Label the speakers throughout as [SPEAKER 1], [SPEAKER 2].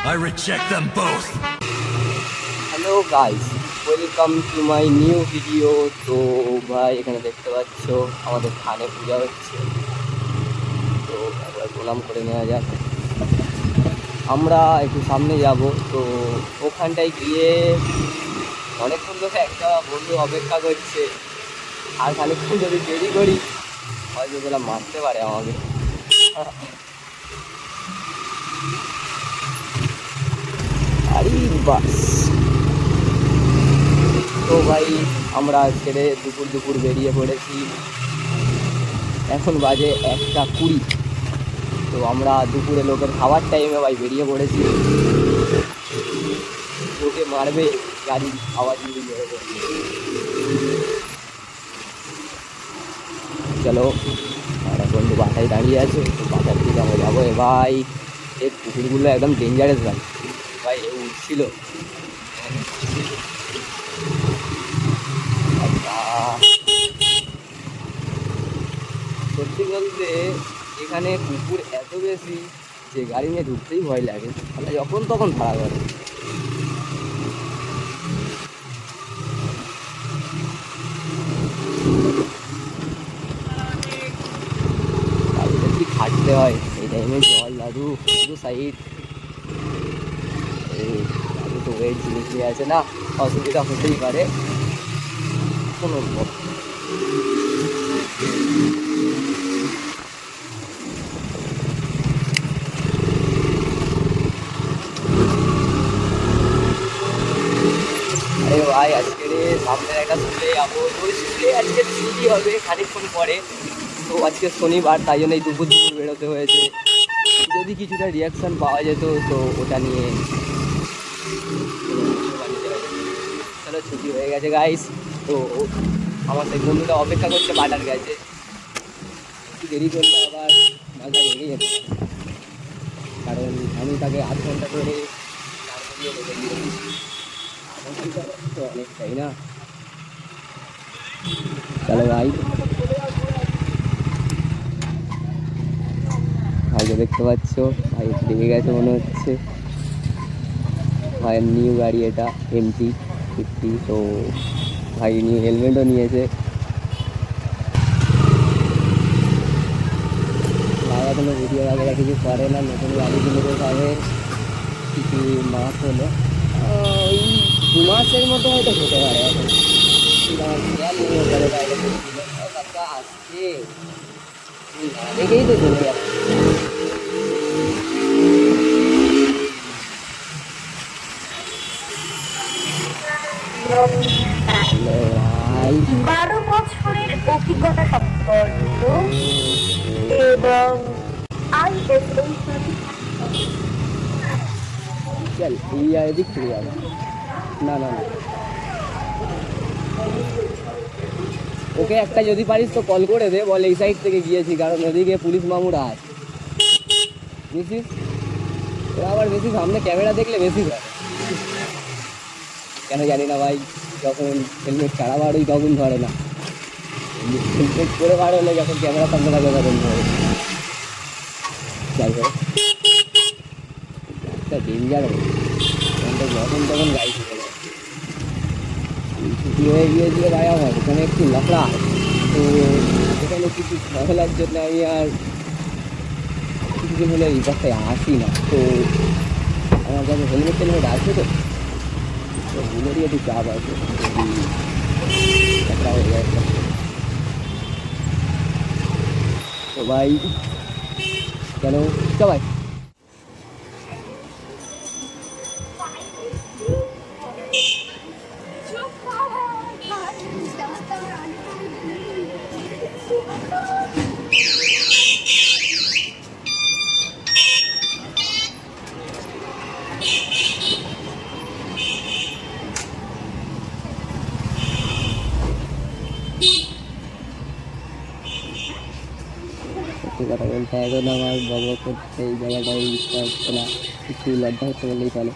[SPEAKER 1] I reject them both.
[SPEAKER 2] Hello guys, welcome to my new video. তো ভাই এখানে দেখতে পাচ্ছ আমাদের থানে পূজা হচ্ছে, তো একবার প্রণাম করে নেওয়া যাক। আমরা একটু সামনে যাব, তো ওখানটায় গিয়ে অনেকক্ষণ ধরে একটা বন্ধু অপেক্ষা করছে, আর খানিকক্ষণ যদি দেরি করি হয়তো বেলা মারতে পারে আমাকে। আরে বাস, তো ভাই আমরা আজকে দুপুর বেরিয়ে পড়েছি। এখন বাজে 1:20। তো আমরা দুপুরে লোকের খাওয়ার টাইমে ভাই বেরিয়ে পড়েছি। লোকে মারবে, গাড়ি আওয়াজ দিয়ে বেরোবে। চলো, একটা বন্ধু বাটায় দাঁড়িয়ে আছে, তো বাটার দিকে আমরা যাবো। ভাই এই কুকুরগুলো একদম ডেঞ্জারাস ভাই। ভাই এ উঠছিল। সত্যি বলতে এখানে কুকুর এত বেশি যে গাড়ি নিয়ে ঢুকতেই ভয় লাগে, তাহলে যখন তখন ভাড়া করে। কি খাটতে হয় এই টাইমে। জল দাদু দাদু সাইড, দাদু তো ওয়েট জিনিস নিয়ে আছে না, অসুবিধা হতেই পারে কোনো। আরে ভাই আজকে সামনের একটা স্কুলে যাবো, ওই স্কুলে আজকে ছুটি হবে খানিকক্ষণ পরে। তো আজকে শনিবার, তাই জন্য এই দুপুর বেরোতে হয়েছে। যদি কিছুটা রিয়াকশান পাওয়া যেত তো ওটা নিয়ে চলো, ছুটি হয়ে গেছে গাইস। তো আমার সেই বন্ধুটা অপেক্ষা করছে বাটার গেছে, একটু দেরি করলে আবার মালটা রেগে যেতে, কারণ আমি তাকে 8 ঘন্টা ধরে দাঁড় করিয়ে রেখে দিয়েছি। তো অনেকটাই না। চলো ভাই, ভাইকে দেখতে পাচ্ছ, ভাই লেগে গেছে মনে হচ্ছে। ভাইয়ের নিউ গাড়ি এটা, MT-50। তো ভাই নিউ হেলমেটও নিয়েছে। ভাই এখনো ভিডিও বাগেরা কিছু করে না, নতুন গাড়ি কিনেছে সবে কিছু মাস হলো, ওই 2 মাসের মতো হয়তো হতে পারে এখন। আসছে দেখেই তো চলে যাচ্ছে। ভাই
[SPEAKER 3] 12 বছরের অভিজ্ঞতা সম্পন্ন এবং ISO
[SPEAKER 2] চল এই এদিক থেকে যাবে। না না না, ওকে একটা যদি পারিস তো কল করে দে, বল এই সাইড থেকে গিয়েছি, কারণ ওদিকে পুলিশ মামুরা আছে বুঝছিস। ওরা আবার বেশি সামনে ক্যামেরা দেখলে বেশি ধরে, কেন জানি না ভাই। যখন হেলমেট ছাড়া বাড়ি তখন ধরে না, হেলমেট পরে বার হলে যখন ক্যামেরা সামনে থাকে তখন ধরে। যাই হোক, একটা ডেঞ্জার যখন তখন গাড়ি ঢুকে যায়। ছুটি হয়ে গিয়েছিল ভাই আমার, ওখানে একটু লাফড়া। তো এখানে কিছু ঝামেলার জন্য আমি আর কিছুদিন হলে এই পাশটায় আসি না। তো আমার কাছে হেলমেট টেলমেট আছে, তো বুলেরই একটু চাপ আছে, যদি ঝাপড়া হয়ে যায়। তো ভাই কেন সবাই কথা বলতে এখন আমার বড় করতে এই জায়গাটায় ইচ্ছা হচ্ছে না, একটু লজ্জা হচ্ছে বললেই চলে।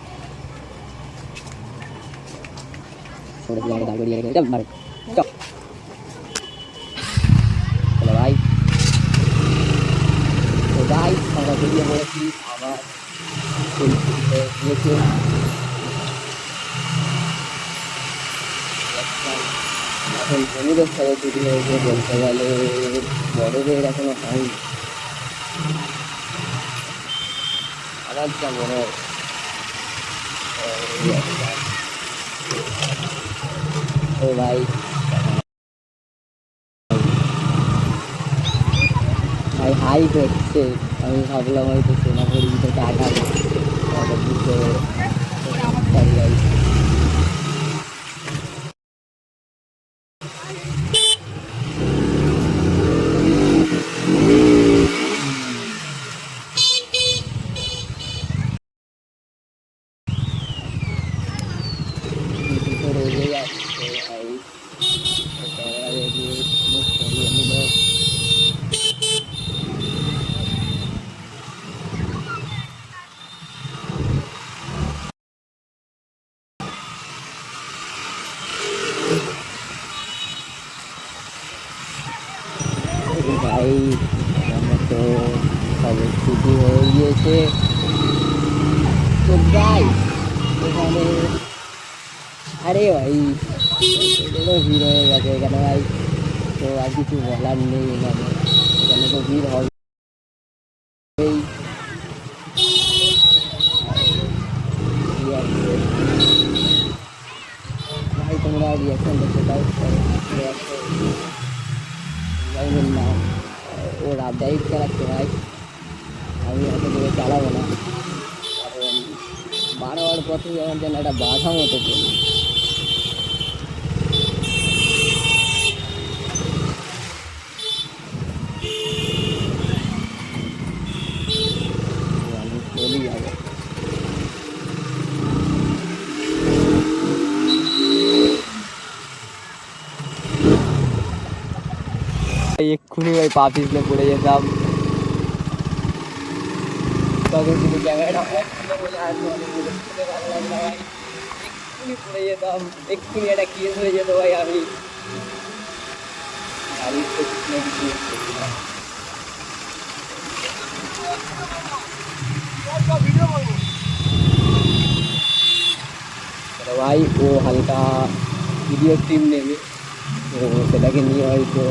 [SPEAKER 2] ভাই তো গাইস আমরা বেরিয়ে পড়েছি আবার ফুল দিয়েছে। এখন হলুদের সাথে তৈরি হয়েছে বলতে গেলে, বড়দের এখনো হয়নি। আমার যা মনে হয় ও ভাই ভাই হাই করছে, আমি ভাবলাম হয়তো সোনাপুরি থেকে আটা বুঝতে রয়ে যাচ্ছে ভাই। ক্যামেরা দিয়ে মুখ সরিয়ে নিল। ভাই আমার তো সবে ছুটি হয়ে গিয়েছে। তো যাই এখানে, আরে ভাই এটারও ভিড় হয়ে গেছে এখানে ভাই, তো আর কিছু বলার নেই। এখানে এখানে তো ভিড় হবেই। ভাই তোমরা রিয়াকশন দেখতে পাও, না ও রাত ডাইভ চালাচ্ছে ভাই, আমি এত করে চালাবো না, কারণ বারবার পথে আমার যেন একটা বাধা মতো করি। আমি চলি যাবো। এক্ষুনি ভাই পা পিছলে পড়ে যেতাম, তখন শুধু ক্যামেরাটা বলে আর ভালো লাগলো ভাই, এক্ষুনি পড়ে যেতাম, এক্ষুনি একটা কেস হয়ে যেত ভাই। আমি গাড়ির তো কিছু না কিছু করছিলাম। ভাই ও হালকা ভিডিও টিম নেবে, তো সেটাকে নিয়ে হয়তো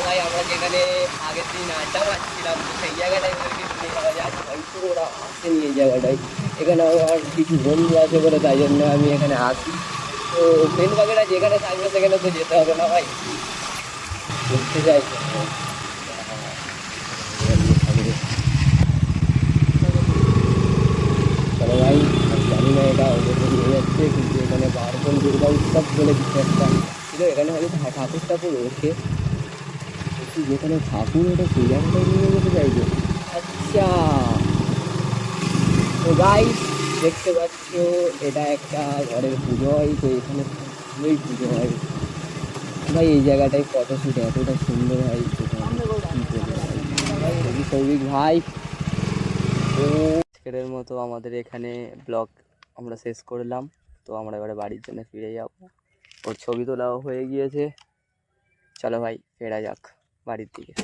[SPEAKER 2] ভাই আমরা যেখানে আগের দিন আড্ডা মারছিলাম সেই জায়গাটায় ওদেরকে নিয়ে যাওয়া যায়, হয়তো ওরা আসেনি এই জায়গাটায়। এখানে আমার কিছু বন্ধু আছে বলে তাই জন্য আমি এখানে আসি। তো ফ্রেন্ড বাগেরা যেখানে থাকবে সেখানে তো যেতে হবে না ভাই, ঘুরতে যাই। চলো ভাই, আমি জানি না এটা অবশ্যই নিয়ে যাচ্ছে, কিন্তু এখানে পার্বণ দুর্গা উৎসব বলে কিছু একটা ছিল, এখানে হয়তো ঠাকুর টাকুর ওঠে, যেখানে ঠাকুর ওঠে সেই জায়গাটায় নিয়ে যেতে চাইছে। আচ্ছা, তো গাইস দেখতে পাচ্ছ এটা একটা ঘরের পুজো হয়, তো এখানে ভালোই পুজো হয় ভাই। এই জায়গাটায় ফটোশ্যুট এতটা সুন্দর হয়, সৌভিক ভাই। তো আজকের মতো আমাদের এখানে ব্লগ আমরা শেষ করলাম, তো আমরা এবারে বাড়ির জন্য ফিরে যাব। ওর ছবি তোলাও হয়ে গিয়েছে, চলো ভাই ফেরা যাক বাড়ির দিকে।